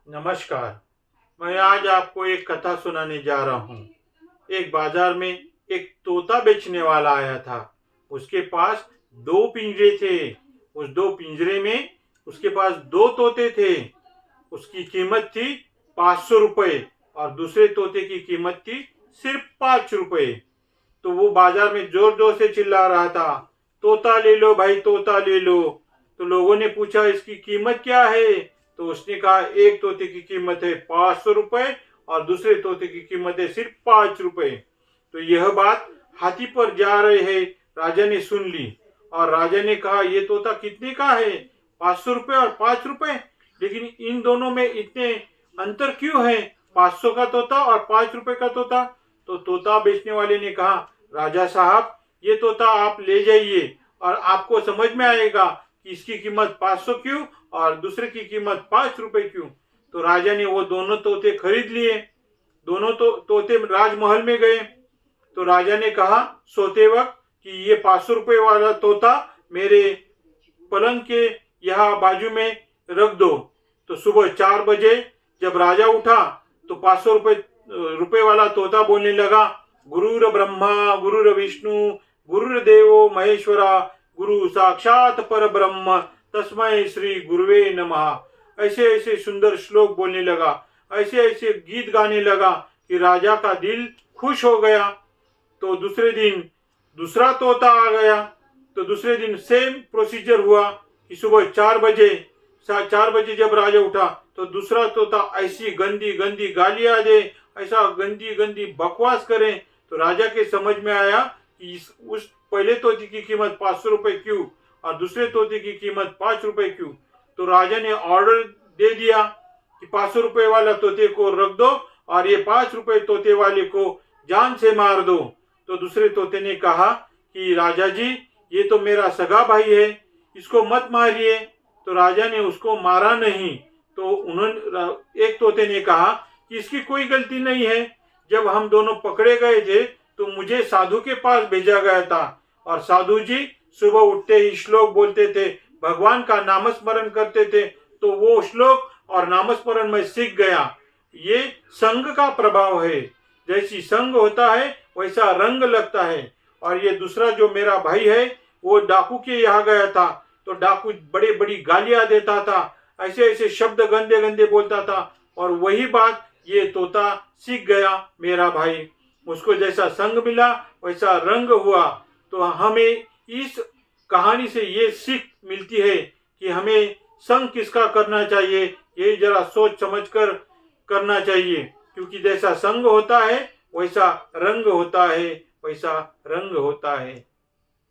नमस्कार। मैं आज आपको एक कथा सुनाने जा रहा हूँ। एक बाजार में एक तोता बेचने वाला आया था। उसके पास दो पिंजरे थे। उस दो पिंजरे में उसके पास दो तोते थे। उसकी कीमत थी 500 रुपये और दूसरे तोते की कीमत थी सिर्फ 5 रुपये। तो वो बाजार में जोर जोर से चिल्ला रहा था, तोता ले लो भाई, तोता ले लो। तो लोगों ने पूछा, इसकी कीमत क्या है? तो उसने कहा, एक तोते की कीमत है 500 रुपये और दूसरे तोते की कीमत है सिर्फ 5 रुपये। तो यह बात हाथी पर जा रहे हैं राजा ने सुन ली और राजा ने कहा, ये तोता कितने का है? 500 रुपये और 5 रुपये, लेकिन इन दोनों में इतने अंतर क्यों है? 500 का तोता और 5 रुपये का तोता। तो तोता बेचने वाले ने कहा, राजा साहब, ये तोता आप ले जाइए और आपको समझ में आएगा कि इसकी कीमत 500 क्यों और दूसरे की कीमत 5 रुपए क्यों। तो राजा ने वो दोनों तोते खरीद लिए। दोनों तोते राजमहल में गए। तो राजा ने कहा सोते वक्त कि ये 500 रुपये वाला तोता मेरे पलंग के यहाँ बाजू में रख दो। तो सुबह 4 बजे जब राजा उठा तो 500 रुपये वाला तोता बोलने लगा, गुरुर ब्रह्मा गुरुर विष्णु गुरुर्देवो महेश्वरा गुरु साक्षात पर ब्रह्म तस्मै श्री गुरुवे नमः। ऐसे ऐसे सुंदर श्लोक बोलने लगा, ऐसे ऐसे गीत गाने लगा कि राजा का दिल खुश हो गया। तो दूसरे दिन दूसरा तोता आ गया। तो दूसरे दिन सेम प्रोसीजर हुआ कि सुबह 4 बजे जब राजा उठा तो दूसरा तोता ऐसी गंदी गंदी गालियां दे, ऐसा गंदी गंदी बकवास करे। तो राजा के समझ में आया कि उस पहले तोते की कीमत 500 रुपये क्यों और दूसरे तोते की कीमत 5 रुपये क्यों। तो राजा ने ऑर्डर दे दिया कि 500 रुपये वाला तोते को रख दो और ये 5 रुपये तोते वाले को जान से मार दो। तो दूसरे तोते ने कहा कि राजा जी, ये तो मेरा सगा भाई है, इसको मत मारिए। तो राजा ने उसको मारा नहीं। तो उन्होंने एक तोते ने कहा कि इसकी कोई गलती नहीं है, जब हम दोनों पकड़े गए थे तो मुझे साधु के पास भेजा गया था और साधु जी सुबह उठते ही श्लोक बोलते थे, भगवान का नामस्मरण करते थे। तो वो श्लोक और नामस्मरण में सीख गया। ये संग का प्रभाव है, जैसी संग होता है वैसा रंग लगता है। और ये दूसरा जो मेरा भाई है वो डाकू के यहाँ गया था तो डाकू बड़ी बड़ी गालियां देता था, ऐसे ऐसे शब्द गंदे गंदे बोलता था और वही बात ये तोता सीख गया मेरा भाई। उसको जैसा संग मिला वैसा रंग हुआ। तो हमें इस कहानी से ये सीख मिलती है कि हमें संग किसका करना चाहिए, ये जरा सोच समझ कर करना चाहिए, क्योंकि जैसा संग होता है वैसा रंग होता है, वैसा रंग होता है।